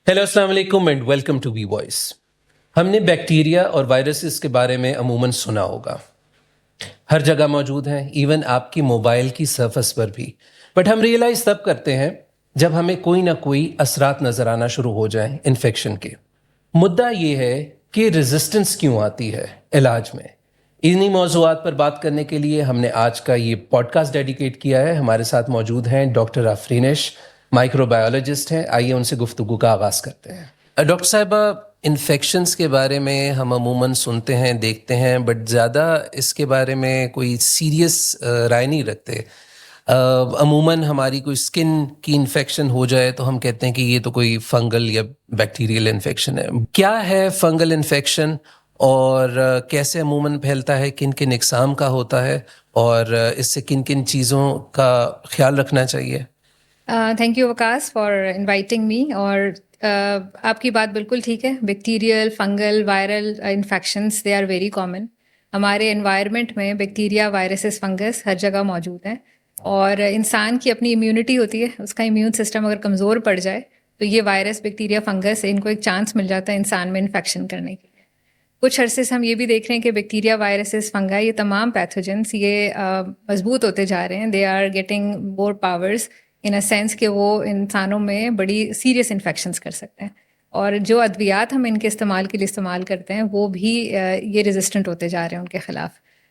Hello السلام علیکم and welcome to B voice. ہم نے بیکٹیریا اور وائرسز کے بارے میں عموماً سنا ہوگا. ہر جگہ موجود ہیں، ایون آپ کی موبائل کی سرفس پر بھی. بٹ ہم ریئلائز تب کرتے ہیں جب ہمیں کوئی نہ کوئی اثرات نظر آنا شروع ہو جائیں انفیکشن کے. مدعا یہ ہے کہ ریزسٹنس کیوں آتی ہے علاج میں. انہی موضوعات پر بات کرنے کے لیے ہم نے آج کا یہ پوڈ کاسٹ ڈیڈیکیٹ کیا ہے. ہمارے ساتھ موجود ہیں ڈاکٹر آفرینش، مائکرو بایولوجسٹ ہیں. آئیے ان سے گفتگو کا آغاز کرتے ہیں. ڈاکٹر صاحبہ، انفیکشنز کے بارے میں ہم عموماً سنتے ہیں، دیکھتے ہیں، بٹ زیادہ اس کے بارے میں کوئی سیریس رائے نہیں رکھتے. عموماً ہماری کوئی اسکن کی انفیکشن ہو جائے تو ہم کہتے ہیں کہ یہ تو کوئی فنگل یا بیکٹیریل انفیکشن ہے. کیا ہے فنگل انفیکشن اور کیسے عموماً پھیلتا ہے، کن کن اقسام کا ہوتا ہے، اور اس سے کن کن چیزوں کا خیال رکھنا چاہیے؟ Thank you Vikas for inviting me. اور آپ کی بات بالکل ٹھیک ہے. Bacterial, fungal, viral infections they are very common. ہمارے انوائرمنٹ میں بیکٹیریا، وائرسز، فنگس ہر جگہ موجود ہیں. اور انسان کی اپنی امیونٹی ہوتی ہے، اس کا امیون سسٹم اگر کمزور پڑ جائے تو یہ وائرس، بیکٹیریا، فنگس ان کو ایک چانس مل جاتا ہے انسان میں انفیکشن کرنے کے لیے. کچھ عرصے سے ہم یہ بھی دیکھ رہے ہیں کہ بیکٹیریا، وائرسز، فنگا، یہ تمام پیتھوجنس یہ مضبوط ہوتے جا رہے ہیں. They are getting more powers in a sense کہ وہ انسانوں میں بڑی سیریس انفیکشنز کر سکتے ہیں. اور جو ادویات ہم ان کے استعمال کے لیے استعمال کرتے ہیں وہ بھی یہ ریزسٹنٹ ہوتے جا رہے ہیں ان کے خلاف.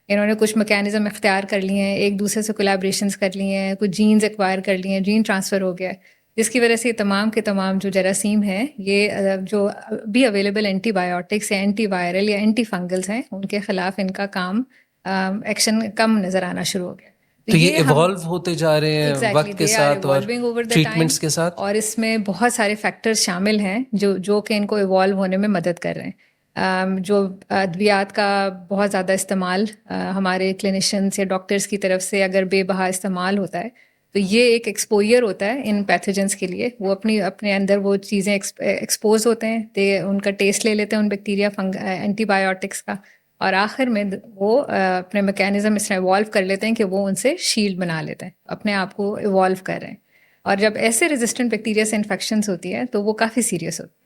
انہوں نے کچھ میکینزم اختیار کر لیے ہیں، ایک دوسرے سے کولیبریشنز کر لیے ہیں، کچھ جینز ایکوائر کر لیے ہیں، جین ٹرانسفر ہو گیا ہے، جس کی وجہ سے یہ تمام کے تمام جو جراثیم ہیں، یہ جو بھی اویلیبل اینٹی بایوٹکس یا اینٹی وائرل یا اینٹی فنگلز ہیں، ان کے خلاف ان کا کام ایکشن کم نظر آنا شروع ہو گیا. تو یہ ایوالو ہوتے جا رہے ہیں وقت کے ساتھ اور ٹریٹمنٹس کے ساتھ، اور اس میں بہت سارے فیکٹرز شامل ہیں جو کہ ان کو ایوالو ہونے میں مدد کر رہے ہیں. جو ادویات کا بہت زیادہ استعمال ہمارے کلینیشینس یا ڈاکٹرز کی طرف سے اگر بے بہا استعمال ہوتا ہے تو یہ ایک ایکسپوئر ہوتا ہے ان پیتھوجنس کے لیے. وہ اپنے اندر وہ چیزیں ایکسپوز ہوتے ہیں، ان کا ٹیسٹ لے لیتے ہیں ان بیکٹیریا، اینٹی بایوٹکس کا، اور آخر میں وہ اپنے میکینزم اس طرح ایوالو کر لیتے ہیں کہ وہ ان سے شیلڈ بنا لیتے ہیں، اپنے آپ کو ایوالو کر رہے ہیں. اور جب ایسے ریزسٹنٹ بیکٹیریا سے انفیکشنز ہوتی ہے تو وہ کافی سیریس ہوتی ہے.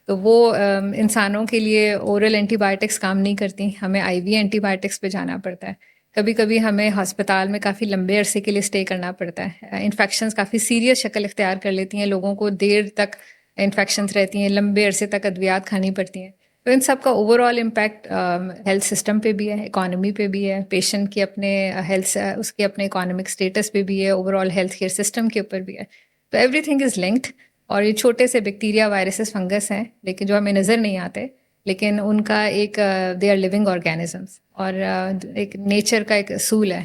تو وہ انسانوں کے لیے اورل اینٹی بایوٹکس کام نہیں کرتی، ہمیں آئی وی اینٹی بایوٹکس پہ جانا پڑتا ہے. کبھی کبھی ہمیں ہسپتال میں کافی لمبے عرصے کے لیے اسٹے کرنا پڑتا ہے. انفیکشنز کافی سیریس شکل اختیار کر لیتی ہیں، لوگوں کو دیر تک انفیکشنز رہتی ہیں، لمبے عرصے تک ادویات کھانی پڑتی ہیں. تو ان سب کا over all impact health system پہ بھی ہے، اکانومی پہ بھی ہے، پیشنٹ کی اپنے ہیلتھ، اس کے اپنے اکانومک اسٹیٹس پہ بھی ہے، over all health care system کے اوپر بھی ہے. تو ایوری تھنگ از لنکڈ. اور یہ چھوٹے سے بیکٹیریا، وائرسز، فنگس ہیں لیکن جو ہمیں نظر نہیں آتے، لیکن ان کا ایک دے آر لیونگ آرگینزمس. اور ایک نیچر کا ایک اصول ہے،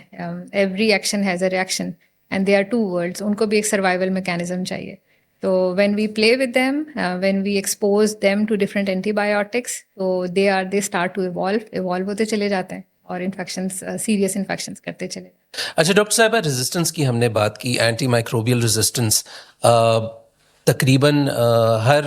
every action has a reaction and they are two worlds. ان کو بھی ایک سروائیول میکینزم چاہیے. تو when we play with them, when we expose them to different antibiotics, تو دے اسٹارٹ ٹو ایوالو ہوتے چلے جاتے ہیں اور انفیکشنس، سیریس انفیکشنس کرتے چلے. اچھا ڈاکٹر صاحبہ، ریزسٹنس کی ہم نے بات کی، اینٹی مائکروبیل ریزسٹنس. تقریباً ہر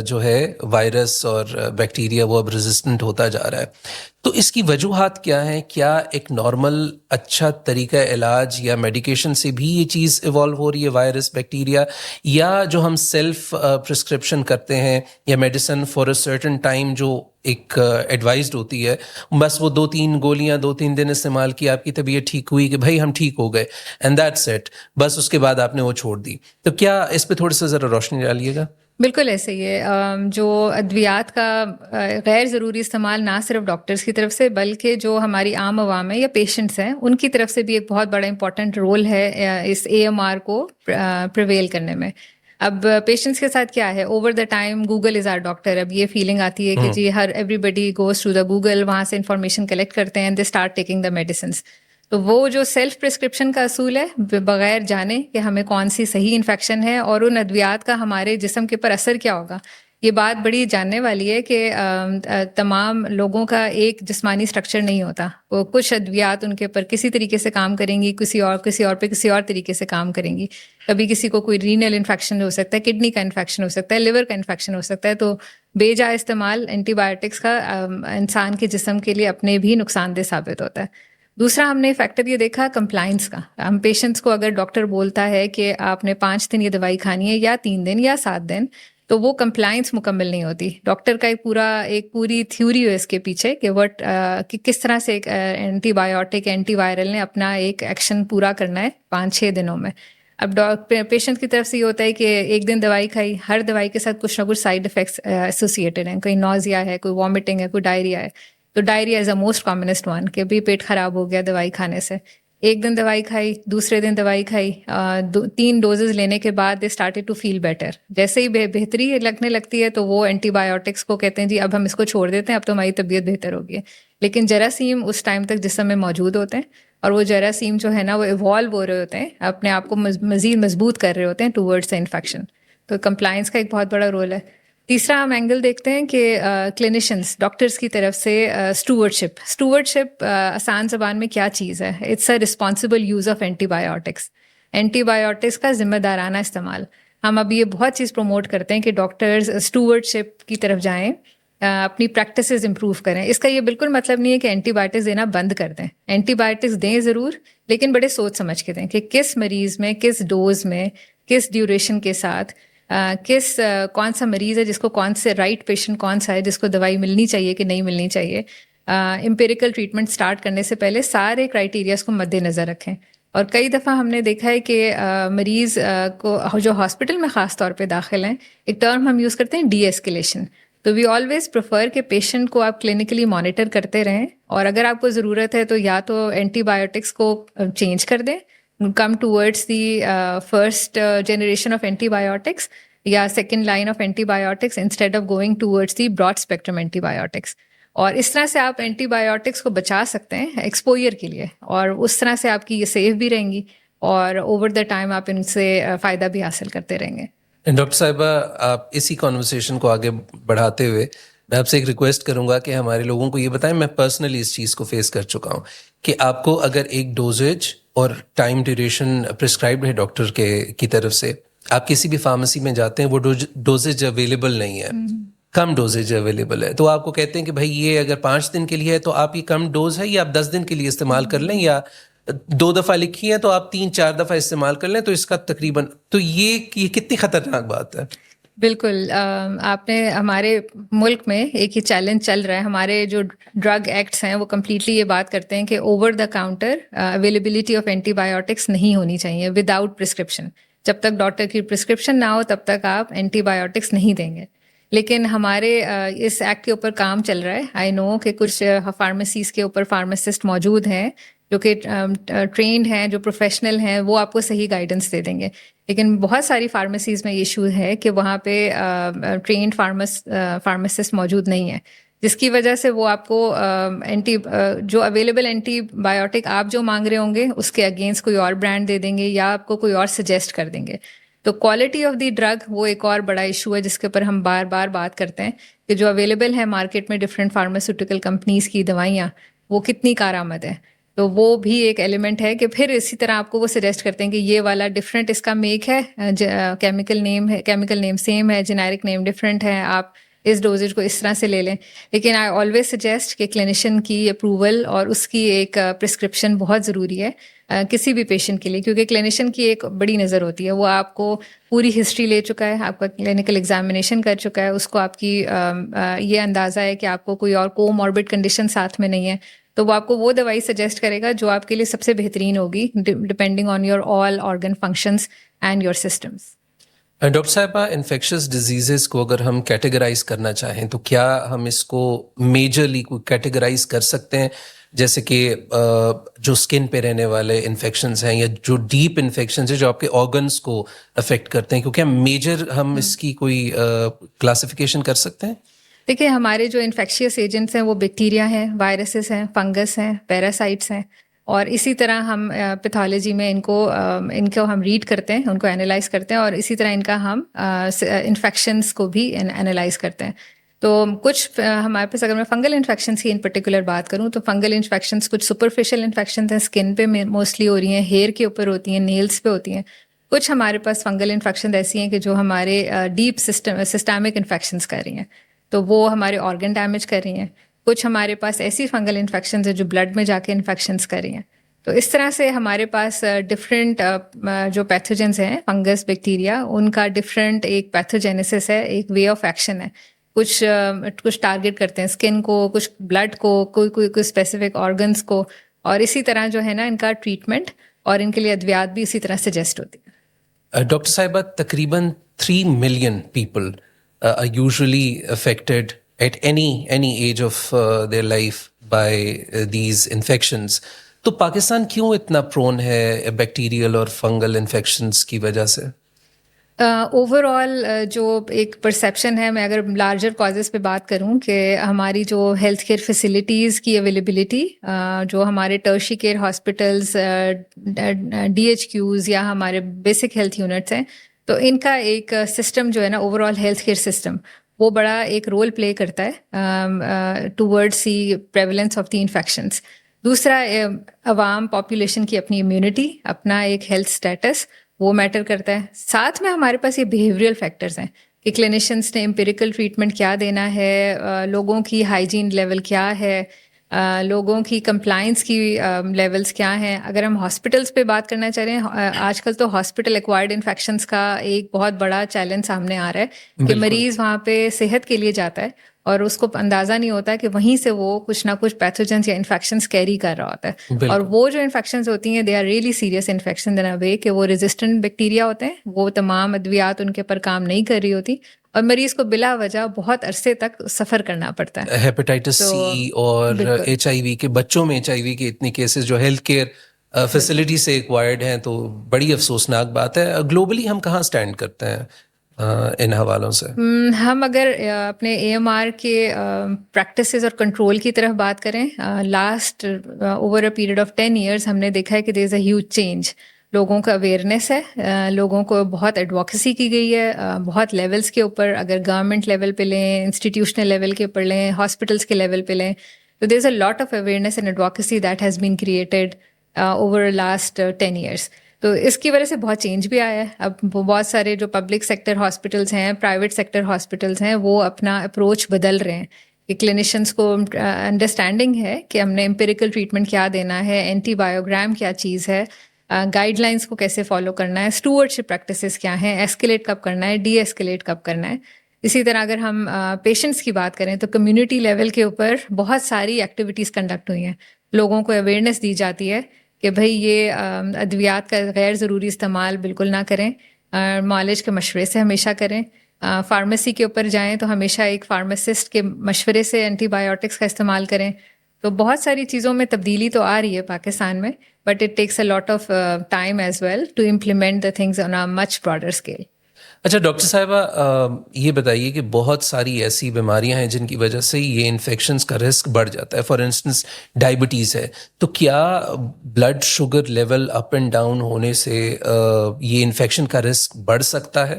جو ہے وائرس اور بیکٹیریا وہ اب ریزسٹنٹ ہوتا جا رہا ہے. تو اس کی وجوہات کیا ہیں؟ کیا ایک نارمل اچھا طریقہ علاج یا میڈیکیشن سے بھی یہ چیز ایوالو ہو رہی ہے، وائرس، بیکٹیریا، یا جو ہم سیلف پرسکرپشن کرتے ہیں یا medicine for a certain time جو ایک ایڈوائزڈ ہوتی ہے، بس وہ 2-3 گولیاں 2-3 دن استعمال کی، آپ کی طبیعت ٹھیک ہوئی کہ بھائی ہم ٹھیک ہو گئے اینڈ دیٹس اٹ، بس اس کے بعد آپ نے وہ چھوڑ دی. تو کیا اس پہ تھوڑا سا ذرا روشنی ڈالیے گا؟ بالکل ایسے ہی ہے. جو ادویات کا غیر ضروری استعمال نہ صرف ڈاکٹرز کی طرف سے بلکہ جو ہماری عام عوام ہے یا پیشنٹس ہیں ان کی طرف سے بھی ایک بہت بڑا امپورٹنٹ رول ہے اس AMR کو پریویل کرنے میں. اب پیشنٹس کے ساتھ کیا ہے، over the time Google is our doctor. اب یہ فیلنگ آتی ہے کہ جی everybody goes to the Google, وہاں سے انفارمیشن کلیکٹ کرتے ہیں، they start taking the medicines. تو وہ جو سیلف پرسکرپشن کا اصول ہے، بغیر جانے کہ ہمیں کون سی صحیح انفیکشن ہے اور ان ادویات کا ہمارے جسم کے اوپر اثر کیا ہوگا، یہ بات بڑی جاننے والی ہے کہ تمام لوگوں کا ایک جسمانی اسٹرکچر نہیں ہوتا. وہ کچھ ادویات ان کے اوپر کسی طریقے سے کام کریں گی، کسی اور پہ کسی اور طریقے سے کام کریں گی. کبھی کسی کو کوئی رینل انفیکشن ہو سکتا ہے، کڈنی کا انفیکشن ہو سکتا ہے، لیور کا انفیکشن ہو سکتا ہے. تو بے جا استعمال اینٹی بایوٹکس کا انسان کے جسم کے لیے اپنے بھی نقصان دہ ثابت ہوتا ہے. دوسرا ہم نے فیکٹر یہ دیکھا کمپلائنس کا. ہم پیشنٹس کو اگر ڈاکٹر بولتا ہے کہ آپ نے 5 دن یہ دوائی کھانی ہے یا 3 دن یا 7 دن، تو وہ کمپلائنس مکمل نہیں ہوتی. ڈاکٹر کا ایک پوری تھیوری ہے اس کے پیچھے کہ کس طرح سے ایک اینٹی بایوٹک اینٹی وائرل نے اپنا ایک ایکشن پورا کرنا ہے 5-6 دنوں میں. اب پیشنٹ کی طرف سے یہ ہوتا ہے کہ ایک دن دوائی کھائی, ہر دوائی کے ساتھ کچھ نہ کچھ سائڈ افیکٹس ایسوسیٹیڈ ہیں. کوئی نوزیا ہے, کوئی وامٹنگ ہے, کوئی ڈائریا ہے. تو diarrhoea is a most commonest one کہ بھی پیٹ خراب ہو گیا دوائی کھانے سے. ایک دن دوائی کھائی, دوسرے دن دوائی کھائی, 3 ڈوزز لینے کے بعد they started to feel better. جیسے ہی بہتری لگنے لگتی ہے تو وہ اینٹی بایوٹکس کو کہتے ہیں جی اب ہم اس کو چھوڑ دیتے ہیں, اب تو ہماری طبیعت بہتر ہوگی ہے. لیکن جراثیم اس ٹائم تک جسم میں موجود ہوتے ہیں, اور وہ جراثیم جو ہے نا وہ ایوالو ہو رہے ہوتے ہیں, اپنے آپ کو مزید مضبوط کر رہے ہوتے ہیں ٹورڈز انفیکشن. تو کمپلائنس کا ایک بہت بڑا رول ہے. تیسرا ہم اینگل دیکھتے ہیں کہ کلینیشنس ڈاکٹرس کی طرف سے اسٹوورڈشپ آسان زبان میں کیا چیز ہے؟ It's a responsible use of antibiotics. Antibiotics کا ذمہ دارانہ استعمال. ہم اب یہ بہت چیز پروموٹ کرتے ہیں کہ ڈاکٹرز اسٹوورڈشپ کی طرف جائیں, اپنی پریکٹسز امپروو کریں. اس کا یہ بالکل مطلب نہیں ہے کہ اینٹی بایوٹکس دینا بند کر دیں. اینٹی بایوٹکس دیں ضرور, لیکن بڑے سوچ سمجھ کے دیں کہ کس مریض میں, کس ڈوز میں, کس ڈیوریشن کے ساتھ, کون سا مریض ہے جس کو کون سے رائٹ پیشنٹ کون سا ہے جس کو دوائی ملنی چاہیے کہ نہیں ملنی چاہیے. امپیریکل ٹریٹمنٹ اسٹارٹ کرنے سے پہلے سارے کرائٹیریاز کو مد نظر رکھیں. اور کئی دفعہ ہم نے دیکھا ہے کہ مریض کو جو ہاسپٹل میں خاص طور پہ داخل ہیں, ایک ٹرم ہم یوز کرتے ہیں ڈی ایسکیلیشن. تو وی آلویز پریفر کہ پیشنٹ کو آپ کلینکلی مانیٹر کرتے رہیں, اور اگر آپ کو ضرورت ہے تو یا تو اینٹی بایوٹکس کو چینج کر دیں, come towards the first generation of antibiotics, یا second line of antibiotics instead of going towards the broad spectrum antibiotics. اور اس طرح سے آپ اینٹی بایوٹکس کو بچا سکتے ہیں ایکسپوئر کے لیے, اور اس طرح سے آپ کی یہ سیف بھی رہیں گی, اور اوور دا ٹائم آپ ان سے فائدہ بھی حاصل کرتے رہیں گے. ڈاکٹر صاحبہ, آپ اسی کانورسیشن کو آگے بڑھاتے ہوئے میں آپ سے ایک ریکویسٹ کروں گا کہ ہمارے لوگوں کو یہ بتائیں, میں پرسنلی اس چیز کو فیس کر چکا ہوں کہ آپ کو اگر ایک ڈوزیج اور ٹائم ڈیوریشن پرسکرائبڈ ہے ڈاکٹر کی طرف سے, آپ کسی بھی فارمیسی میں جاتے ہیں, وہ ڈوزیج اویلیبل نہیں ہے, کم ڈوزیج اویلیبل ہے, تو آپ کو کہتے ہیں کہ بھائی یہ اگر 5 دن کے لیے ہے تو آپ یہ کم ڈوز ہے, یہ آپ 10 دن کے لیے استعمال کر لیں, یا 2 دفعہ لکھی ہے تو آپ 3-4 دفعہ استعمال کر لیں, تو اس کا تقریباً تو یہ کتنی خطرناک بات ہے. بالکل, آپ نے ہمارے ملک میں ایک ہی چیلنج چل رہا ہے. ہمارے جو ڈرگ ایکٹس ہیں وہ کمپلیٹلی یہ بات کرتے ہیں کہ over the counter availability of antibiotics نہیں ہونی چاہیے وداؤٹ پرسکرپشن. جب تک ڈاکٹر کی پرسکرپشن نہ ہو تب تک آپ اینٹی بایوٹکس نہیں دیں گے. لیکن ہمارے اس ایکٹ کے اوپر کام چل رہا ہے. آئی نو کہ کچھ فارمیسیز کے اوپر فارماسسٹ موجود ہیں جو کہ ٹرینڈ ہیں, جو پروفیشنل ہیں, وہ آپ کو صحیح گائیڈنس دے دیں گے. لیکن بہت ساری فارمیسیز میں ایشو ہے کہ وہاں پہ ٹرینڈ فارماسسٹ موجود نہیں ہے, جس کی وجہ سے وہ آپ کو جو اویلیبل اینٹی بایوٹک آپ جو مانگ رہے ہوں گے اس کے اگینسٹ کوئی اور برانڈ دے دیں گے, یا آپ کو کوئی اور سجیسٹ کر دیں گے. تو کوالٹی آف دی ڈرگ وہ ایک اور بڑا ایشو ہے جس کے اوپر ہم بار بار بات کرتے ہیں کہ جو اویلیبل ہے مارکیٹ میں ڈفرینٹ فارماسیوٹیکل کمپنیز کی دوائیاں, وہ کتنی کارآمد ہیں. تو وہ بھی ایک ایلیمنٹ ہے کہ پھر اسی طرح آپ کو وہ سجیسٹ کرتے ہیں کہ یہ والا ڈفرینٹ اس کا میک ہے, کیمیکل نیم سیم ہے, جنیرک نیم ڈفرینٹ ہے, آپ اس ڈوزیج کو اس طرح سے لے لیں. لیکن آئی آلویز سجیسٹ کہ کلینیشین کی اپروول اور اس کی ایک پرسکرپشن بہت ضروری ہے کسی بھی پیشنٹ کے لیے, کیونکہ کلینیشین کی ایک بڑی نظر ہوتی ہے. وہ آپ کو پوری ہسٹری لے چکا ہے, آپ کا کلینکل ایگزامینیشن کر چکا ہے, اس کو آپ کی یہ اندازہ ہے کہ آپ کو کوئی اور کو موربڈ کنڈیشن ساتھ میں نہیں ہے, تو وہ آپ کو وہ دوائی سجیسٹ کرے گا جو آپ کے لیے سب سے بہترین ہوگی depending on your all organ functions and your systems. Doctor صاحبہ, انفیکشس ڈیزیزز کو اگر ہم کیٹیگرائز کرنا چاہیں تو کیا ہم اس کو میجرلی کوئی کیٹیگرائز کر سکتے ہیں, جیسے کہ جو اسکن پہ رہنے والے انفیکشنز ہیں, یا جو ڈیپ انفیکشنز ہیں جو آپ کے آرگنس کو افیکٹ کرتے ہیں, کیونکہ ہم اس کی کوئی کلاسیفیکیشن کر سکتے ہیں؟ دیکھیے, ہمارے جو انفیکشیس ایجنٹس ہیں وہ بیکٹیریا ہیں, وائرسز ہیں, فنگس ہیں, پیراسائٹس ہیں, اور اسی طرح ہم پیتھولوجی میں ان کو ہم ریڈ کرتے ہیں, ان کو انالائز کرتے ہیں, اور اسی طرح ان کا ہم انفیکشنس کو بھی انالائز کرتے ہیں. تو کچھ ہمارے پاس, اگر میں فنگل انفیکشنس کی ان پرٹیکولر بات کروں تو فنگل انفیکشنس کچھ سپرفیشل انفیکشنز ہیں, اسکن پہ موسٹلی ہو رہی ہیں, ہیئر کے اوپر ہوتی ہیں, نیلس پہ ہوتی ہیں. کچھ ہمارے پاس فنگل انفیکشن ایسی ہیں کہ جو ہمارے ڈیپ سسٹمک انفیکشنز کر رہی ہیں, تو وہ ہمارے آرگن ڈیمیج کر رہی ہیں. کچھ ہمارے پاس ایسی فنگل انفیکشنز ہیں جو بلڈ میں جا کے انفیکشنز کر رہی ہیں. تو اس طرح سے ہمارے پاس ڈفرینٹ جو پیتھوجنس ہیں فنگس بیکٹیریا ان کا ڈفرینٹ ایک پیتھوجینیسس ہے, ایک وے آف ایکشن ہے. کچھ ٹارگیٹ کرتے ہیں اسکن کو, کچھ بلڈ کو, کوئی اسپیسیفک آرگنس کو, اور اسی طرح جو ہے نا ان کا ٹریٹمنٹ اور ان کے لیے ادویات بھی اسی طرح سجیسٹ ہوتی ہیں. ڈاکٹر صاحبہ, تقریباً 3 million people are usually affected at any age of their life by these infections. تو پاکستان کیوں اتنا پرون ہے بیکٹیریل اور فنگل انفیکشنز کی وجہ سے؟ اوور آل جو ایک پرسیپشن ہے, میں اگر لارجر کازز پہ بات کروں کہ ہماری جو ہیلتھ کیئر فیسلٹیز کی اویلیبلٹی, جو ہمارے ٹرشی کیئر ہاسپٹلز, DHQs یا ہمارے بیسک ہیلتھ یونٹس ہیں, تو ان کا ایک سسٹم جو ہے نا over all health care system, وہ بڑا ایک رول پلے کرتا ہے towards the prevalence of the infections. دوسرا, عوام پاپولیشن کی اپنی امیونٹی, اپنا ایک ہیلتھ اسٹیٹس, وہ میٹر کرتا ہے. ساتھ میں ہمارے پاس یہ بیہیویئرل فیکٹرز ہیں کہ کلینیشنس نے امپیریکل ٹریٹمنٹ کیا دینا ہے, لوگوں کی ہائیجین لیول کیا ہے, لوگوں کی کمپلائنس کی لیولز کیا ہیں. اگر ہم ہاسپٹلس پہ بات کرنا چاہ رہے ہیں, آج کل تو ہاسپٹل ایکوائرڈ انفیکشنس کا ایک بہت بڑا چیلنج سامنے آ رہا ہے کہ مریض وہاں پہ صحت کے لیے جاتا ہے اور اس کو اندازہ نہیں ہوتا کہ وہیں سے وہ کچھ نہ کچھ پیتھوجنس یا انفیکشنس کیری کر رہا ہوتا ہے. اور وہ جو انفیکشنز ہوتی ہیں, they are really serious infection in a way کہ وہ ریزسٹنٹ بیکٹیریا ہوتے ہیں, وہ تمام ادویات ان کے پر کام نہیں کر رہی ہوتی اور مریض کو بلا وجہ بہت عرصے تک سفر کرنا پڑتا ہے. ہیپیٹائٹس سی اور HIV کے بچوں میں HIV کے اتنے کیسز جو ہیلتھ کیئر فیسلٹی سے ایکوائرڈ ہیں, تو بڑی افسوسناک بات ہے. گلوبلی ہم کہاں سٹینڈ کرتے ہیں ان حوالوں سے؟ ہم اگر اپنے AMR کے پریکٹسز اور کنٹرول کی طرف بات کریں, last over a period of 10 years ہم نے دیکھا ہے کہ دیر از اے ہیوج چینج. لوگوں کا اویئرنیس ہے, لوگوں کو بہت ایڈوکیسی کی گئی ہے بہت لیولس کے اوپر. اگر گورنمنٹ لیول پہ لیں, انسٹیٹیوشنل لیول کے اوپر لیں, ہاسپٹلس کے لیول پہ لیں, تو there is a lot of awareness and advocacy that has been created over last 10 years. تو اس کی وجہ سے بہت چینج بھی آیا ہے. اب بہت سارے جو پبلک سیکٹر ہاسپٹلس ہیں, پرائیویٹ سیکٹر ہاسپٹلس ہیں, وہ اپنا اپروچ بدل رہے ہیں کہ کلینیشنس کو انڈرسٹینڈنگ ہے کہ ہم نے امپیریکل ٹریٹمنٹ کیا دینا ہے, اینٹی بایوگرام کیا چیز ہے, گائیڈ لائنس کو کیسے فالو کرنا ہے, اسٹوورڈشپ پریکٹسز کیا ہیں, ایسکیلیٹ کب کرنا ہے, ڈی ایسکیلیٹ کب کرنا ہے. اسی طرح اگر ہم پیشنٹس کی بات کریں تو کمیونٹی لیول کے اوپر بہت ساری ایکٹیویٹیز کنڈکٹ ہوئی ہیں. لوگوں کو اویئرنیس دی جاتی ہے کہ بھائی یہ ادویات کا غیر ضروری استعمال بالکل نہ کریں, معالج کے مشورے سے ہمیشہ کریں. فارمیسی کے اوپر جائیں تو ہمیشہ ایک فارماسسٹ کے مشورے سے اینٹی بایوٹکس کا استعمال کریں. تو بہت ساری چیزوں میں تبدیلی تو آ رہی ہے پاکستان میں, but it takes a lot of time as well to implement the things on a much broader scale. اچھا ڈاکٹر صاحبہ, یہ بتائیے کہ بہت ساری ایسی بیماریاں ہیں جن کی وجہ سے یہ انفیکشنز کا رسک بڑھ جاتا ہے. فار انسٹنس ڈائبٹیز ہے, تو کیا blood sugar level up and down ہونے سے یہ انفیکشن کا رسک بڑھ سکتا ہے؟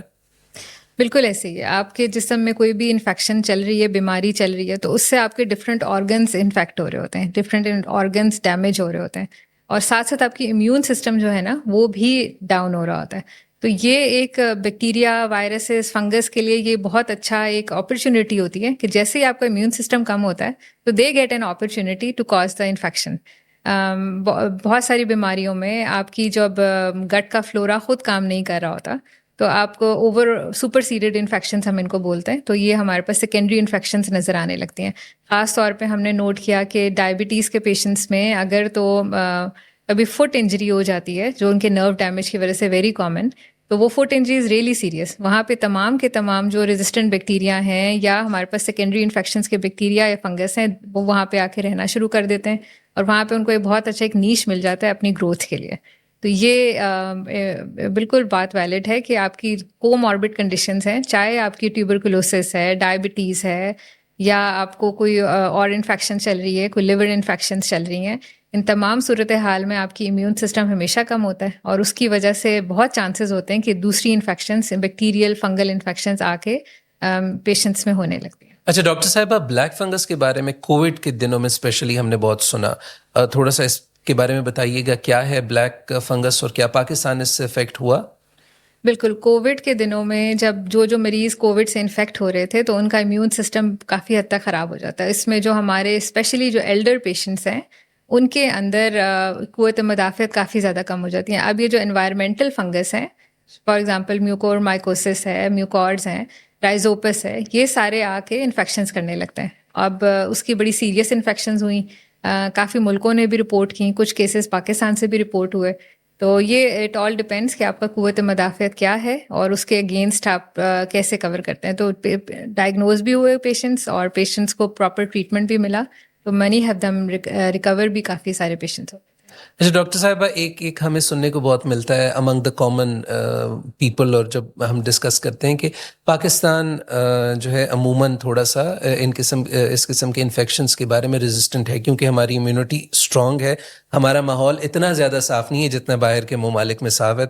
بالکل ایسے ہی ہے. آپ کے جسم میں کوئی بھی انفیکشن چل رہی ہے, بیماری چل رہی ہے, تو اس سے آپ کے ڈفرینٹ آرگنس انفیکٹ ہو رہے ہوتے ہیں, ڈفرینٹ آرگنس ڈیمیج ہو رہے ہوتے ہیں, اور ساتھ ساتھ آپ کی امیون سسٹم جو ہے نا وہ بھی ڈاؤن ہو رہا ہوتا ہے. تو یہ ایک بیکٹیریا, وائرسز, فنگس کے لیے یہ بہت اچھا ایک اپرچونیٹی ہوتی ہے کہ جیسے ہی آپ کا امیون سسٹم کم ہوتا ہے تو they get an opportunity to cause the infection. بہت ساری بیماریوں میں آپ کی جب گٹ کا فلورا خود کام نہیں کر رہا ہوتا تو آپ کو اوور سپر سیڈڈ انفیکشنس ہم ان کو بولتے ہیں, تو یہ ہمارے پاس سیکنڈری انفیکشنس نظر آنے لگتی ہیں. خاص طور پہ ہم نے نوٹ کیا کہ ڈائبٹیز کے پیشنٹس میں اگر تو کبھی فٹ انجری ہو جاتی ہے جو ان کے نرو ڈیمیج کی وجہ سے ویری کامن, تو وہ foot injury is really serious. وہاں پہ تمام کے تمام جو ریزسٹنٹ بیکٹیریا ہیں یا ہمارے پاس سیکنڈری انفیکشنس کے بیکٹیریا یا فنگس ہیں, وہ وہاں پہ آ کے رہنا شروع کر دیتے ہیں اور وہاں پہ ان کو ایک بہت اچھا ایک نیش مل جاتا ہے اپنی گروتھ کے لیے. تو یہ بالکل بات ویلڈ ہے کہ آپ کی کو ماربڈ کنڈیشنز ہیں, چاہے آپ کی ٹیوبرکلوسس ہے, ڈائبٹیز ہے, یا آپ کو کوئی اور انفیکشن چل رہی ہے, کوئی لیور انفیکشنز چل رہی ہیں, ان تمام صورتحال میں آپ کی امیون سسٹم ہمیشہ کم ہوتا ہے اور اس کی وجہ سے بہت چانسز ہوتے ہیں کہ دوسری انفیکشنز, بیکٹیریل فنگل انفیکشنز آ کے پیشنٹس میں ہونے لگتی ہیں. اچھا ڈاکٹر صاحبہ, بلیک فنگس کے بارے میں کووڈ کے دنوں میں اسپیشلی ہم نے بہت سنا, تھوڑا سا اس کے بارے میں بتائیے گا, کیا ہے بلیک فنگس اور کیا پاکستان اس سے افیکٹ ہوا؟ بالکل, کووڈ کے دنوں میں جب جو مریض کووڈ سے انفیکٹ ہو رہے تھے تو ان کا امیون سسٹم کافی حد تک خراب ہو جاتا ہے. اس میں جو ہمارے اسپیشلی جو ایلڈر پیشنٹس ہیں ان کے اندر قوت مدافعت کافی زیادہ کم ہو جاتی ہیں. اب یہ جو انوائرمنٹل فنگس ہیں، فار ایگزامپل میوکور مائکوسس ہے، میوکارڈز ہیں، رائزوپس ہے، یہ سارے آ کے انفیکشنز کرنے لگتے ہیں. اب اس کی بڑی سیریس انفیکشنز ہوئیں، کافی ملکوں نے بھی رپورٹ کی، کچھ کیسز پاکستان سے بھی رپورٹ ہوئے. تو یہ اٹ آل ڈپینڈس کہ آپ کا قوت مدافعت کیا ہے اور اس کے اگینسٹ آپ کیسے کور کرتے ہیں. تو ڈائگنوز بھی ہوئے پیشنٹس اور پیشنٹس کو پراپر ٹریٹمنٹ بھی ملا، تو منی ہیو دم ریکور بھی کافی سارے پیشنٹس ہوتے ہیں. اچھا ڈاکٹر صاحبہ، ایک ہمیں سننے کو بہت ملتا ہے امنگ دا کامن پیپل، اور جب ہم ڈسکس کرتے ہیں کہ پاکستان جو ہے عموماً تھوڑا سا اس قسم کے انفیکشنز کے بارے میں ریزسٹنٹ ہے، کیونکہ ہماری امیونٹی اسٹرانگ ہے، ہمارا ماحول اتنا زیادہ صاف نہیں ہے جتنا باہر کے ممالک میں صاف ہے.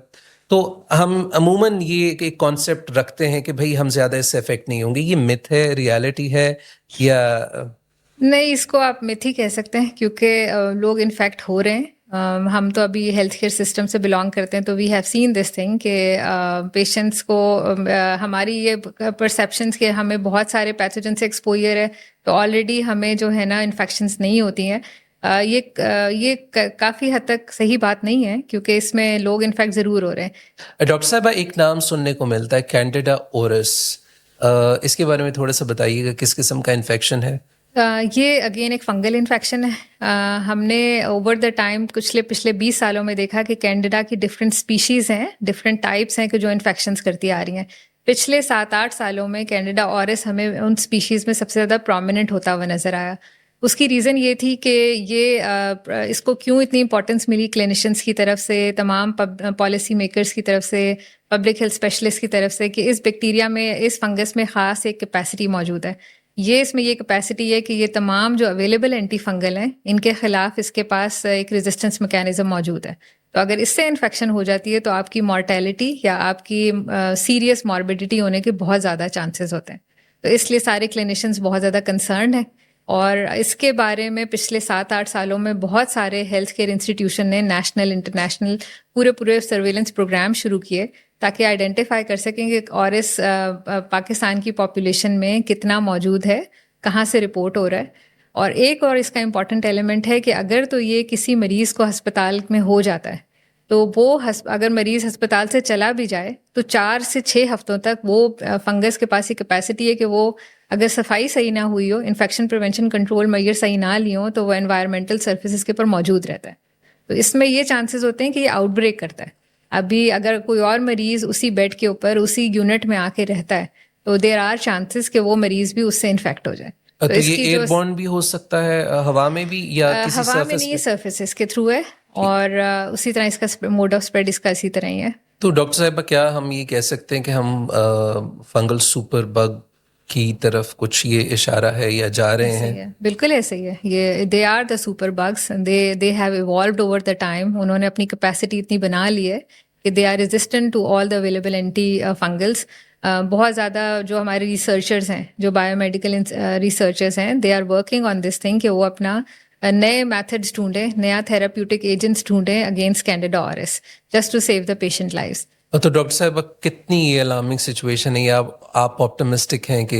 تو ہم عموماً یہ ایک کانسیپٹ رکھتے ہیں کہ بھئی ہم زیادہ اس سے افیکٹ نہیں ہوں گے. یہ متھ ہے، ریالٹی ہے، یا نہیں، اس کو آپ متھ ہی کہہ سکتے ہیں، کیونکہ لوگ انفیکٹ ہو رہے ہیں. ہم تو ابھی ہیلتھ کیئر سسٹم سے بلانگ کرتے ہیں، تو we have seen this thing کہ پیشنٹس کو ہماری یہ پرسیپشنس کہ ہمیں بہت سارے پیتھوجن سے ایکسپوئر ہے، تو آلریڈی ہمیں جو ہے نا انفیکشنس نہیں ہوتی ہیں. یہ کافی حد تک صحیح بات نہیں ہے، کیونکہ اس میں لوگ انفیکٹ ضرور ہو رہے ہیں. ڈاکٹر صاحبہ ایک نام سننے کو ملتا ہے کینڈیڈا اورس، اس کے بارے میں تھوڑا سا بتائیے گا، کس قسم کا انفیکشن ہے؟ یہ اگین ایک فنگل انفیکشن ہے. ہم نے اوور دا ٹائم پچھلے 20 سالوں میں دیکھا کہ کینڈیڈا کی ڈفرینٹ اسپیشیز ہیں، ڈفرینٹ ٹائپس ہیں کہ جو انفیکشنز کرتی آ رہی ہیں. پچھلے 7-8 سالوں میں کینڈیڈا اورس ہمیں ان اسپیشیز میں سب سے زیادہ پرومیننٹ ہوتا ہوا نظر آیا. اس کی ریزن یہ تھی کہ اس کو کیوں اتنی امپورٹنس ملی کلینیشنس کی طرف سے، تمام پالیسی میکرز کی طرف سے، پبلک ہیلتھ اسپیشلسٹ کی طرف سے، کہ اس بیکٹیریا میں، اس فنگس میں خاص ایک کیپیسٹی موجود ہے. اس میں یہ کیپیسٹی ہے کہ یہ تمام جو اویلیبل اینٹی فنگل ہیں ان کے خلاف اس کے پاس ایک ریزسٹنس میکینزم موجود ہے. تو اگر اس سے انفیکشن ہو جاتی ہے تو آپ کی مورٹیلٹی یا آپ کی سیریس ماربیڈیٹی ہونے کے بہت زیادہ چانسز ہوتے ہیں. تو اس لیے سارے کلینیشنز بہت زیادہ کنسرنڈ ہیں، اور اس کے بارے میں پچھلے 7-8 سالوں میں بہت سارے ہیلتھ کیئر انسٹیٹیوشن نے نیشنل انٹرنیشنل پورے سرویلنس پروگرام شروع کیے تاکہ آئیڈینٹیفائی کر سکیں کہ اورس پاکستان کی پاپولیشن میں کتنا موجود ہے، کہاں سے رپورٹ ہو رہا ہے. اور ایک اور اس کا امپورٹنٹ ایلیمنٹ ہے کہ اگر تو یہ کسی مریض کو ہسپتال میں ہو جاتا ہے تو وہ اگر مریض ہسپتال سے چلا بھی جائے تو 4 سے 6 ہفتوں تک وہ فنگس کے پاس یہ کیپیسٹی ہے کہ وہ اگر صفائی صحیح نہ ہوئی ہو، انفیکشن پریونشن کنٹرول میجر صحیح نہ لی ہوں، تو وہ انوائرمنٹل سرفیسز کے پر موجود رہتا ہے. تو اس میں یہ چانسز ہوتے ہیں کہ یہ آؤٹ بریک کرتا ہے. ابھی اگر کوئی اور مریض اسی بیڈ کے اوپر اسی یونٹ میں آ کے رہتا ہے تو دیر آر چانسز کہ وہ مریض بھی اس سے انفیکٹ ہو جائے. تو یہ ایئر بورن بھی ہو سکتا ہے، ہوا میں بھی، یا کسی ہوا میں نہیں، سرفیسز کے تھرو ہے، اور اسی طرح اس کا موڈ آف اسپریڈ اس کا اسی طرح ہی ہے. تو ڈاکٹر صاحبہ، کیا ہم یہ کہہ سکتے ہیں کہ ہم فنگل سپر بگ کی طرف کچھ یہ اشارہ ہے یا جا رہے ہیں؟ بالکل ایسے ہی ہے. یہ they are the super bugs, they have evolved over the time. انہوں نے اپنی کیپیسٹی اتنی بنا لی ہے کہ they are resistant to all the available antifungals. بہت زیادہ جو ہمارے ریسرچرز ہیں، جو بایو میڈیکل ریسرچرز ہیں، they are working on this thing کہ وہ اپنا نئے میتھڈس ڈھونڈیں، نیا تھراپیوٹک ایجنٹس ڈھونڈیں against Candida auris, just to save the patient lives. تو ڈاکٹر صاحب، کتنی یہ الارمنگ سچویشن ہے، یا آپ آپٹمسٹک ہیں کہ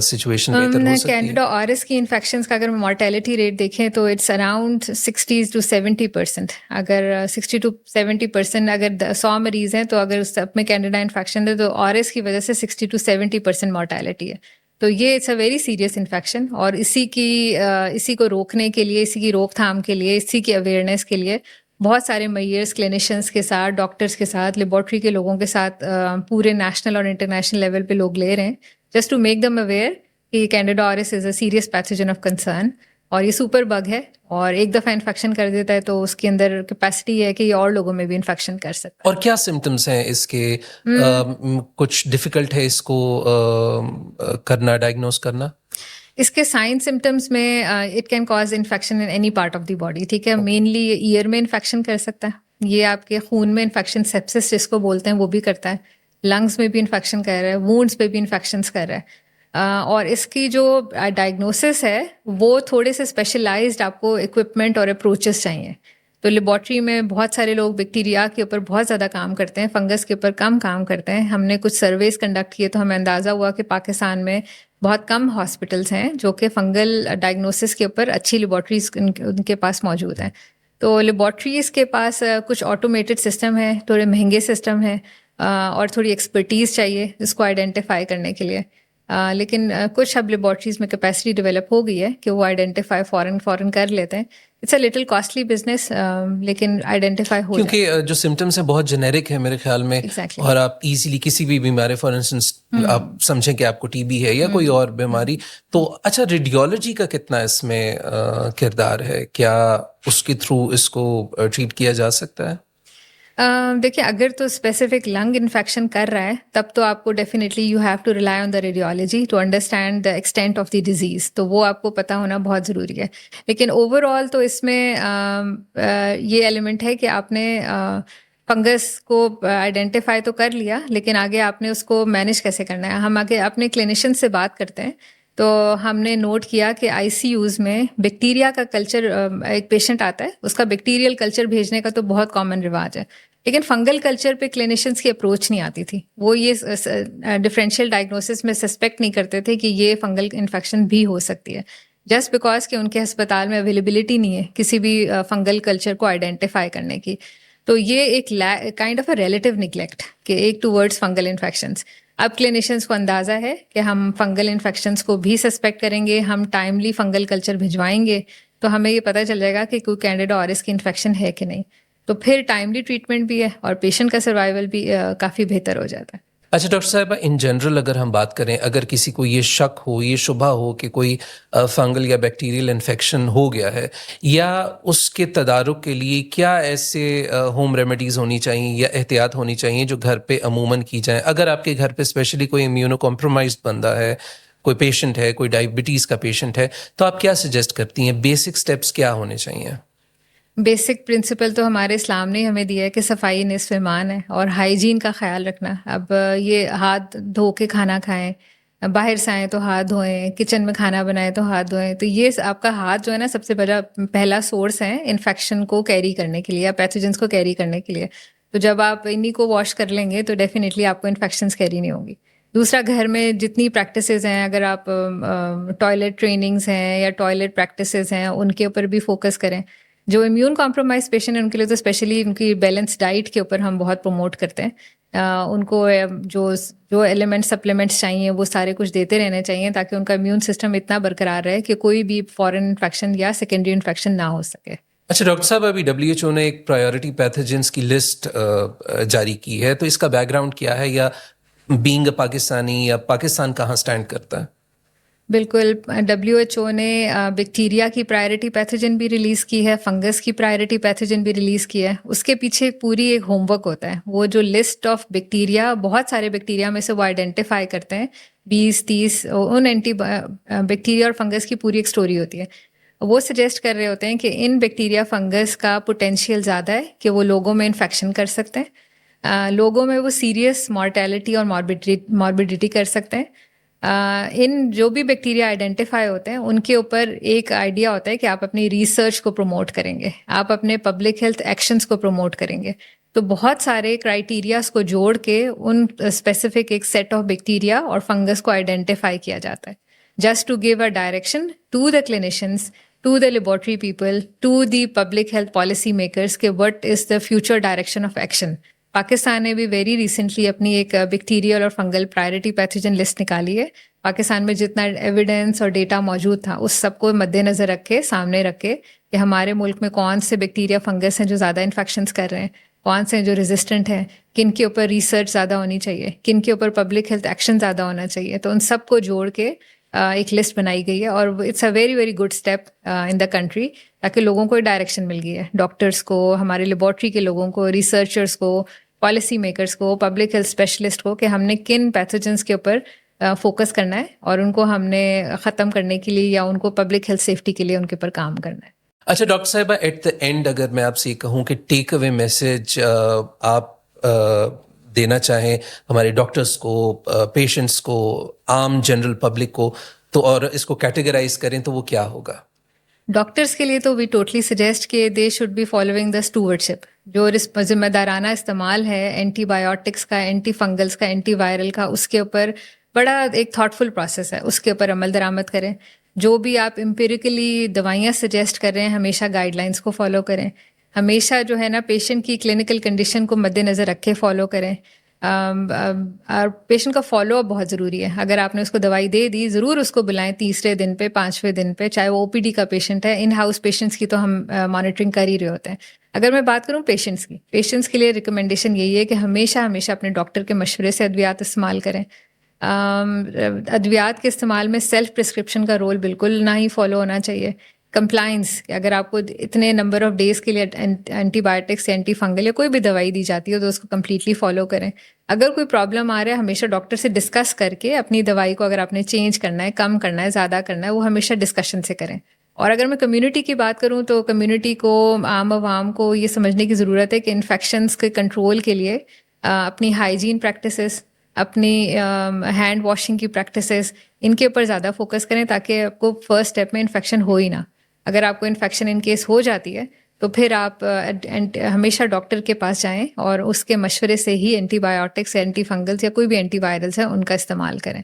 سچویشن بہتر ہو سکتی ہے؟ کینڈیڈا اورس کی انفیکشنز کا اگر مورٹیلٹی ریٹ دیکھیں تو اٹس اراؤنڈ 60 to 70%. اگر 60 to 70%، اگر 100 مریض ہیں تو اگر سب میں کینڈیڈا انفیکشن ہے تو اورس کی وجہ سے 60 to 70% مورٹیلٹی ہے. تو یہ it's a very serious infection, اور اسی کو روکنے کے لیے، اسی کی روک تھام کے لیے، اسی کی اویئرنیس کے لیے بہت سارے میئرس کلینیشنس کے ساتھ، ڈاکٹرس کے ساتھ، لیبارٹری کے لوگوں کے ساتھ پورے نیشنل اور انٹرنیشنل لیول پہ لوگ لے رہے ہیں، just to make them aware کہ Candida auris is a serious pathogen of concern, اور یہ سپر بگ ہے، اور ایک دفعہ انفیکشن کر دیتا ہے تو اس کے اندر کیپیسٹی ہے کہ یہ اور لوگوں میں بھی انفیکشن کر سکتا ہے. اور کیا سمٹمس ہیں اس کے؟ کچھ ڈیفیکلٹ ہے اس کو کرنا، ڈائگنوز کرنا؟ اس کے سائن سمٹمس میں it can cause infection in any part of the body. ٹھیک ہے، مینلی یہ ایئر میں انفیکشن کر سکتا ہے، یہ آپ کے خون میں انفیکشن، سیپسس جس کو بولتے ہیں، وہ بھی کرتا ہے. لنگس میں بھی انفیکشن کر رہا ہے، وونڈس پہ بھی انفیکشنس کر رہا ہے. اور اس کی جو ڈائگنوسس ہے وہ تھوڑے سے اسپیشلائزڈ آپ کو اکوپمنٹ اور اپروچز چاہیے. تو لیبارٹری میں بہت سارے لوگ بیکٹیریا کے اوپر بہت زیادہ کام کرتے ہیں، فنگس کے اوپر کم کام کرتے ہیں. ہم نے کچھ سرویز کنڈکٹ کیے تو ہمیں اندازہ ہوا کہ پاکستان میں بہت کم ہاسپٹلس ہیں جو کہ فنگل ڈائگنوسس کے اوپر اچھی لیبارٹریز ان کے پاس موجود ہیں. تو لیبارٹریز کے پاس کچھ آٹومیٹڈ سسٹم ہے, تھوڑے مہنگے سسٹم ہیں, اور تھوڑی ایکسپرٹیز چاہیے اس کو آئیڈینٹیفائی کرنے کے لیے. لیکن کچھ اب لیبارٹریز میں کیپیسٹی ڈیولپ ہو گئی ہے کہ وہ آئیڈینٹیفائی فوراً کر لیتے ہیں. It's a little costly business, لیکن آئیڈینٹیفائی ہو جاتا ہے. کیونکہ جو سمٹمس ہیں بہت جنیرک ہے میرے خیال میں, Exactly. اور آپ ایزیلی کسی بھی بیماری, فار انسٹنس آپ سمجھیں کہ آپ کو ٹی بی ہے یا کوئی اور بیماری, تو اچھا ریڈیولوجی کا کتنا اس میں کردار ہے؟ کیا اس کے تھرو اس کو ٹریٹ کیا جا سکتا ہے؟ دیکھیے, اگر تو اسپیسیفک لنگ انفیکشن کر رہا ہے تب تو آپ کو definitely you have to rely on the radiology to understand the extent of the disease, تو وہ آپ کو پتہ ہونا بہت ضروری ہے. لیکن اوور آل تو اس میں یہ ایلیمنٹ ہے کہ آپ نے فنگس کو آئیڈینٹیفائی تو کر لیا, لیکن آگے آپ نے اس کو مینیج کیسے کرنا ہے. ہم آگے اپنے کلینیشین سے بات کرتے ہیں تو ہم نے نوٹ کیا کہ آئی سی یوز میں بیکٹیریا کا کلچر, ایک پیشنٹ آتا ہے اس کا بیکٹیریل کلچر بھیجنے کا تو بہت کامن رواج ہے, لیکن فنگل کلچر پہ کلینیشینس کی اپروچ نہیں آتی تھی. وہ یہ ڈفرینشیل ڈائگنوسس میں سسپیکٹ نہیں کرتے تھے کہ یہ فنگل انفیکشن بھی ہو سکتی ہے, جسٹ بیکاز کہ ان کے ہسپتال میں اویلیبلٹی نہیں ہے کسی بھی فنگل کلچر کو آئیڈینٹیفائی کرنے کی. تو یہ ایک kind of a relative neglect کہ ایک ٹورڈز فنگل انفیکشنس. اب کلینیشینس کو اندازہ ہے کہ ہم فنگل انفیکشنس کو بھی سسپیکٹ کریں گے, ہم ٹائملی فنگل کلچر بھجوائیں گے تو ہمیں یہ پتہ چل جائے گا کہ کوئی کینڈیڈا اورس کی انفیکشن ہے کہ نہیں. تو پھر ٹائملی ٹریٹمنٹ بھی ہے اور پیشنٹ کا سروائیول بھی کافی بہتر ہو جاتا ہے. اچھا ڈاکٹر صاحبہ, ان جنرل اگر ہم بات کریں, اگر کسی کو یہ شک ہو, یہ شبہ ہو کہ کوئی فنگل یا بیکٹیریل انفیکشن ہو گیا ہے, یا اس کے تدارک کے لیے کیا ایسے ہوم ریمیڈیز ہونی چاہیے یا احتیاط ہونی چاہیے جو گھر پہ عموماً کی جائیں؟ اگر آپ کے گھر پہ اسپیشلی کوئی امیونو کمپرومائزڈ بندہ ہے, کوئی پیشنٹ ہے, کوئی ڈائبٹیز کا پیشنٹ ہے, تو آپ کیا سجیسٹ کرتی ہیں؟ بیسک سٹیپس کیا ہونے چاہیے؟ بیسک پرنسپل تو ہمارے اسلام نے ہمیں دیا ہے کہ صفائی نصف ایمان ہے, اور ہائیجین کا خیال رکھنا. اب یہ ہاتھ دھو کے کھانا کھائیں, باہر سے آئیں تو ہاتھ دھوئیں, کچن میں کھانا بنائیں تو ہاتھ دھوئیں. تو یہ آپ کا ہاتھ جو ہے نا سب سے بڑا پہلا سورس ہے انفیکشن کو کیری کرنے کے لیے یا پیتھوجنس کو کیری کرنے کے لیے. تو جب آپ انہیں کو واش کر لیں گے تو ڈیفینیٹلی آپ کو انفیکشنس کیری نہیں ہوں گی. دوسرا, گھر میں جتنی پریکٹسز ہیں, اگر آپ ٹوائلٹ ٹریننگز ہیں یا ٹوائلٹ پریکٹسز ہیں ان کے اوپر بھی فوکس کریں. جو امیون کمپرومائز پیشنٹ ہیں ان کے لیے تو اسپیشلی ان کی بیلنس ڈائٹ کے اوپر ہم بہت پروموٹ کرتے ہیں. ان کو جو ایلیمنٹ سپلیمنٹس چاہیے وہ سارے کچھ دیتے رہنے چاہیے تاکہ ان کا امیون سسٹم اتنا برقرار رہے کہ کوئی بھی فورن انفیکشن یا سیکنڈری انفیکشن نہ ہو سکے. اچھا ڈاکٹر صاحب, ابھی WHO نے ایک پرائیورٹی پیتھوجنس کی لسٹ جاری کی ہے, تو اس کا بیک گراؤنڈ کیا ہے, یا بینگ اے پاکستانی یا پاکستان کہاں سٹینڈ کرتا ہے؟ بالکل, WHO نے بیکٹیریا کی پرائرٹی پیتھوجن بھی ریلیز کی ہے, فنگس کی پرائرٹی پیتھوجن بھی ریلیز کی ہے. اس کے پیچھے پوری ایک ہوم ورک ہوتا ہے. وہ جو لسٹ آف بیکٹیریا, بہت سارے بیکٹیریا میں سے وہ آئیڈینٹیفائی کرتے ہیں, 20-30 ان اینٹی بیکٹیریا اور فنگس کی پوری ایک اسٹوری ہوتی ہے. وہ سجیسٹ کر رہے ہوتے ہیں کہ ان بیکٹیریا فنگس کا پوٹینشیل زیادہ ہے کہ وہ لوگوں میں انفیکشن کر سکتے ہیں, لوگوں میں وہ سیریس مارٹیلٹی اور ماربیڈیٹی کر سکتے ہیں. ان جو بھی بیکٹیریا آئیڈینٹیفائی ہوتے ہیں ان کے اوپر ایک آئیڈیا ہوتا ہے کہ آپ اپنی ریسرچ کو پروموٹ کریں گے, آپ اپنے پبلک ہیلتھ ایکشنز کو پروموٹ کریں گے. تو بہت سارے کرائیٹیریاز کو جوڑ کے ان اسپیسیفک ایک سیٹ آف بیکٹیریا اور فنگس کو آئیڈینٹیفائی کیا جاتا ہے, just to give a direction to the clinicians, to the laboratory people, to the public health policy makers کہ what is the future direction of action. Pakistan نے بھی very recently اپنی ایک بیکٹیریل اور فنگل پرائرٹی پیتھوجن لسٹ نکالی ہے. پاکستان میں جتنا ایویڈنس اور ڈیٹا موجود تھا اس سب کو مد نظر رکھ کے, سامنے رکھ کے کہ ہمارے ملک میں کون سے بیکٹیریا فنگس ہیں جو زیادہ انفیکشنس کر رہے ہیں, کون سے ہیں جو ریزسٹنٹ ہیں, کن کے اوپر ریسرچ زیادہ ہونی چاہیے, کن کے اوپر پبلک ہیلتھ ایکشن زیادہ ہونا چاہیے. تو ان سب کو جوڑ کے ایک لسٹ بنائی گئی ہے, اور it's a very very good step in the country, تاکہ لوگوں کو ڈائریکشن مل گئی ہے, ڈاکٹرس کو, ہمارے لیبارٹری کے لوگوں کو, ریسرچرس کو, پالیسی میکرس کو, پبلک ہیلتھ اسپیشلسٹ کو, کہ ہم نے کن پیتھوجنس کے اوپر فوکس کرنا ہے اور ان کو ہم نے ختم کرنے کے لیے یا ان کو پبلک ہیلتھ سیفٹی کے لیے ان کے اوپر کام کرنا ہے. اچھا ڈاکٹر صاحبہ, ایٹ دا اینڈ اگر میں آپ سے یہ کہوں کہ ٹیک اوے میسج آپ دینا چاہیں ہمارے ڈاکٹرس کو, پیشنٹس کو, عام جنرل پبلک کو, تو اور اس کو کیٹیگرائز کریں تو وہ کیا ہوگا؟ ڈاکٹرس کے لیے تو وی ٹوٹلی سجیسٹ کہ they should be following the stewardship. جو ذمہ دارانہ استعمال ہے اینٹی بایوٹکس کا, اینٹی فنگلس کا, اینٹی وائرل کا, اس کے اوپر بڑا ایک تھاٹفل پروسیس ہے، اس کے اوپر عمل درآمد کریں. جو بھی آپ امپیریکلی دوائیاں سجیسٹ کر رہے ہیں ہمیشہ گائیڈ لائنس کو فالو کریں. ہمیشہ جو ہے نا پیشنٹ کی کلینکل کنڈیشن کو مد نظر رکھے فالو کریں. اور پیشنٹ کا فالو اپ بہت ضروری ہے. اگر آپ نے اس کو دوائی دے دی ضرور اس کو بلائیں تیسرے دن پہ 5ویں دن پہ، چاہے وہ او پی ڈی کا پیشنٹ ہے. ان ہاؤس پیشنٹس کی تو ہم مانیٹرنگ کر ہی رہے ہوتے ہیں. اگر میں بات کروں پیشنٹس کے لیے ریکمنڈیشن یہی ہے کہ ہمیشہ اپنے ڈاکٹر کے مشورے سے ادویات استعمال کریں. ادویات کے استعمال میں سیلف پرسکرپشن کا رول بالکل نہ ہی فالو ہونا چاہیے. کمپلائنس، اگر آپ کو اتنے نمبر آف ڈیز کے لیے اینٹی بایوٹکس اینٹی فنگل یا کوئی بھی دوائی دی جاتی ہے تو اس کو کمپلیٹلی فالو کریں. اگر کوئی پرابلم آ رہا ہے ہمیشہ ڈاکٹر سے ڈسکس کر کے اپنی دوائی کو اگر آپ نے چینج کرنا ہے، کم کرنا ہے، زیادہ کرنا ہے، وہ ہمیشہ ڈسکشن سے کریں. اور اگر میں کمیونٹی کی بات کروں تو کمیونٹی کو، عام عوام کو یہ سمجھنے کی ضرورت ہے کہ انفیکشنز کے کنٹرول کے لیے اپنی ہائیجین پریکٹسز، اپنی ہینڈ واشنگ کی پریکٹسز، ان کے اوپر زیادہ فوکس کریں تاکہ آپ کو فرسٹ اسٹیپ میں انفیکشن ہو ہی نہ. اگر آپ کو انفیکشن ان کیس ہو جاتی ہے تو پھر آپ ہمیشہ ڈاکٹر کے پاس جائیں اور اس کے مشورے سے ہی اینٹی بایوٹکس، اینٹی فنگلس یا کوئی بھی اینٹی وائرلس ہیں ان کا استعمال کریں.